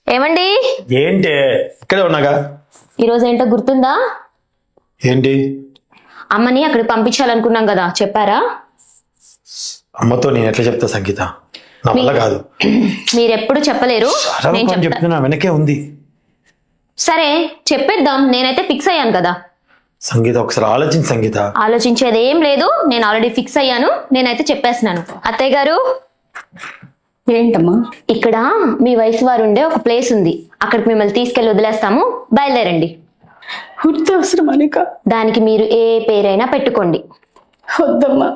ఏమండి ఏంటి ఇక్కడే ఉన్నాగా ఈ రోజు ఏంటో గుర్తుందా ఏంటి అమ్మని అక్కడికి పంపించాలనుకున్నాం కదా చెప్పారా అమ్మతో నేను ఎట్లా చెప్తా సంగీత నా వల్ల కాదు మీరు ఎప్పుడు చెప్పలేరు నేను చెప్తున్నా వెనకే ఉంది సరే చెప్పేద్దాం నేనైతే ఫిక్స్ అయ్యాను కదా సంగీత ఒకసారి ఆలోచించు సంగీత ఆలోచించేది ఏం లేదు నేను ఆల్రెడీ ఫిక్స్ అయ్యాను నేనైతే చెప్పేస్తున్నాను అత్తయ్య గారు ఏంటమ్మా ఇక్కడ మీ వయసు వారు ఉండే ఒక ప్లేస్ ఉంది అక్కడికి మిమ్మల్ని తీసుకెళ్లి వదిలేస్తాము బయలుదేరండి అవసరం అనిక దానికి మీరు ఏ పేరైనా పెట్టుకోండి వద్దమ్మా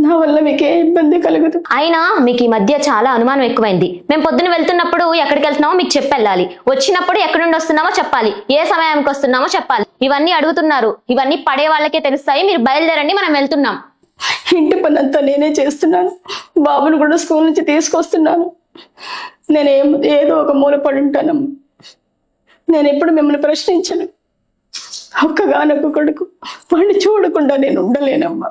నా వల్ల మీకే ఇబ్బంది కలగదు అయినా మీకు ఈ మధ్య చాలా అనుమానం ఎక్కువైంది మేము పొద్దున వెళ్తున్నప్పుడు ఎక్కడికి వెళ్తున్నామో మీకు చెప్పెళ్ళాలి వచ్చినప్పుడు ఎక్కడి నుండి వస్తున్నామో చెప్పాలి ఏ సమయానికి వస్తున్నామో చెప్పాలి ఇవన్నీ అడుగుతున్నారు ఇవన్నీ పడే వాళ్ళకే తెలుస్తాయి మీరు బయలుదేరండి మనం వెళ్తున్నాం ఇంటి పని అంతా నేనే చేస్తున్నాను బాబును కూడా స్కూల్ నుంచి తీసుకొస్తున్నాను నేను ఏదో ఒక మూల పడి ఉంటానమ్మా నేను ఎప్పుడు మిమ్మల్ని ప్రశ్నించను ఒక్కగానొక్క కొడుకు వాడిని చూడకుండా నేను ఉండలేనమ్మా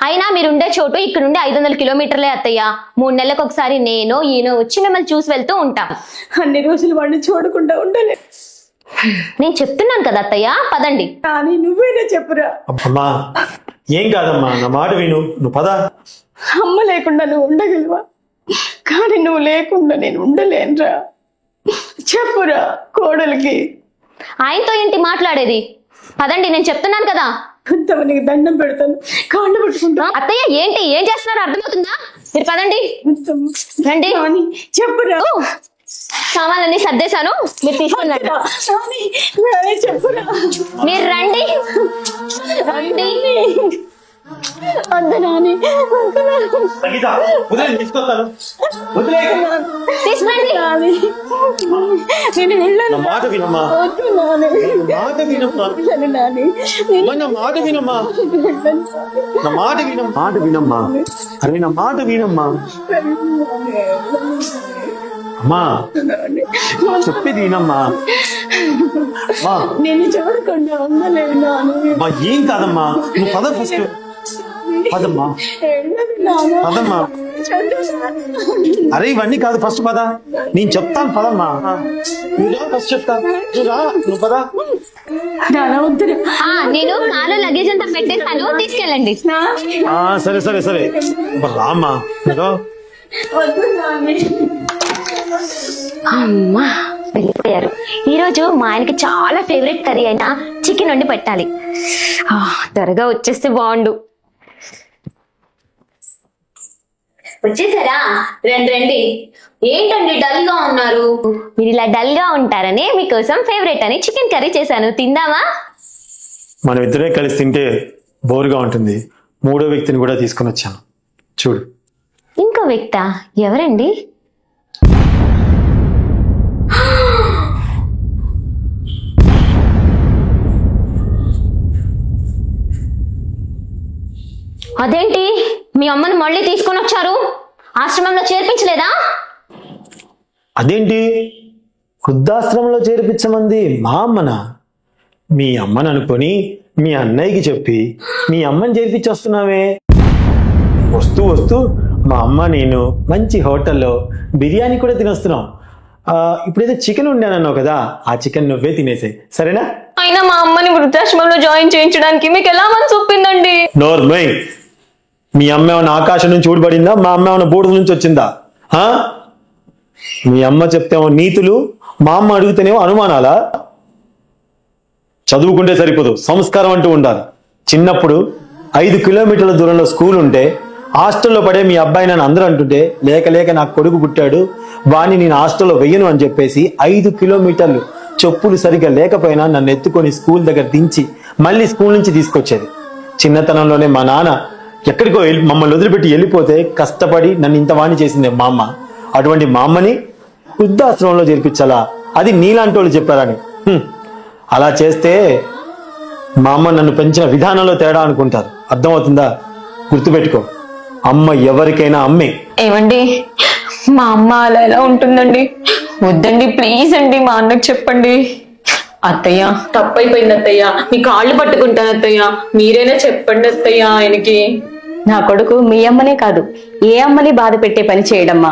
అయినా మీరుండే చోటు ఇక్కడ నుండి 500 కిలోమీటర్లే అత్తయ్య 3 నెలలకు ఒకసారి నేను ఈయన వచ్చి మిమ్మల్ని చూసి వెళ్తూ ఉంటాం అన్ని రోజులు వాడిని చూడకుండా ఉండలే నేను చెప్తున్నాను కదా అత్తయ్య పదండి కానీ నువ్వేనా చెప్పురా అమ్మా ఏం కాదమ్మా నా మాట విను నువ్వు పద అమ్మ లేకుండా నువ్వు ఉండగలవా కానీ నువ్వు లేకుండా నేను ఉండలేనురా చెప్పురా కోడలికి ఆయనతో ఏంటి మాట్లాడేది పదండి నేను చెప్తున్నాను కదా నీకు దండం పెడతాను కాళ్ళు పట్టుకుంటా అత్తయ్య ఏంటి ఏం చేస్తున్నారో అర్థమవుతుందా మీరు పదండి రండి చెప్పురా సామాన్లన్నీ సర్దేశాను మీరు తీసుకున్నాడు చెప్పురా మీరు రండి రండి అంత నాని తీసుకురండి నేను వెళ్ళను మాట వినమ్మా మాట వినమ్మా నా మాట వినమ్మా నా మాట వినమ్మా మాట వినమ్మా అరే నా మాట వినమ్మా అమ్మా చెప్పేది వినమ్మా నేను చూడకుండా ఉండలేను మా ఏం కాదమ్మా నువ్వు పద ఫస్ట్ పదమ్మా పదమ్మా అరే ఇవన్నీ కాదు ఫస్ట్ పద నేను చెప్తాను పదమ్మా నువ్వు ఫస్ట్ చెప్తా నువ్వు పద నేను కాలు లగేజ్ అంతా పెట్టేస్తాను తీసుకెళ్ళండి సరే సరే సరే రామ్మా అమ్మా వెళ్ళిపోయారు ఈరోజు మా ఆయనకి చాలా ఫేవరెట్ కర్రీ అయినా చికెన్ వండి పెట్టాలి త్వరగా వచ్చేస్తే బాగుండు వచ్చేసారా రండి రండి ఏంటండి డల్ గా ఉన్నారు మీరు ఇలా డల్ గా ఉంటారని మీకోసం ఫేవరెట్ అని చికెన్ కర్రీ చేశాను తిందామా మనం ఇద్దరే కలిసి తింటే బోరుగా ఉంటుంది మూడో వ్యక్తిని కూడా తీసుకుని వచ్చాను చూడు ఇంకో వ్యక్తా ఎవరండి అదేంటి మీ అమ్మని మళ్ళీ తీసుకొని వచ్చారు ఆశ్రమంలో చేర్పించలేదా అదేంటి వృద్ధాశ్రమంలో చేర్పించమంది మా అమ్మనా మీ అమ్మని అనుకొని మీ అన్నయ్యకి చెప్పి మీ అమ్మని చేర్పించి వస్తున్నావే వస్తూ వస్తూ మా అమ్మ నేను మంచి హోటల్లో బిర్యానీ కూడా తినొస్తున్నాం ఇప్పుడైతే చికెన్ ఉండానన్నావు కదా ఆ చికెన్ నువ్వే తినేసే సరేనా అయినా మా అమ్మని వృద్ధాశ్రమంలో జాయిన్ చేయించడానికి మీకు ఎలా మనసు ఒప్పిందండి నోర్మై మీ అమ్మ ఏమైనా ఆకాశం నుంచి ఊడిపడిందా మా అమ్మ ఏమైనా బూడిద నుంచి వచ్చిందా మీ అమ్మ చెప్తేమో నీతులు మా అమ్మ అడిగితేనేమో అనుమానాలా చదువుకుంటే సరిపోదు సంస్కారం అంటూ ఉండాలి చిన్నప్పుడు 5 కిలోమీటర్ల దూరంలో స్కూల్ ఉంటే హాస్టల్లో పడే మీ అబ్బాయి నన్ను అందరూ అంటుంటే లేక లేక నాకు కొడుకు పుట్టాడు వాణ్ణి నేను హాస్టల్లో వెయ్యను అని చెప్పేసి 5 కిలోమీటర్లు చెప్పులు సరిగ్గా లేకపోయినా నన్ను ఎత్తుకొని స్కూల్ దగ్గర దించి మళ్ళీ స్కూల్ నుంచి తీసుకొచ్చేది చిన్నతనంలోనే మా నాన్న ఎక్కడికో మమ్మల్ని వదిలిపెట్టి వెళ్ళిపోతే కష్టపడి నన్ను ఇంత వాణి చేసింది మా అమ్మ అటువంటి మా అమ్మని వృద్ధాశ్రమంలో చేర్పించాలా అది నీలాంటి వాళ్ళు చెప్పారని అలా చేస్తే మా అమ్మ నన్ను పెంచిన విధానంలో తేడా అనుకుంటారు అర్థమవుతుందా గుర్తుపెట్టుకో అమ్మ ఎవరికైనా అమ్మే ఏమండి మా అమ్మ అలా ఎలా ఉంటుందండి వద్దండి ప్లీజ్ అండి మా అన్నకు చెప్పండి అత్తయ్య తప్పైపోయింది అత్తయ్య మీ కాళ్ళు పట్టుకుంటాను అత్తయ్య మీరైనా చెప్పండి అత్తయ్య ఆయనకి నా కొడుకు మీ అమ్మనే కాదు ఏ అమ్మని బాధ పెట్టే పని చేయడమ్మా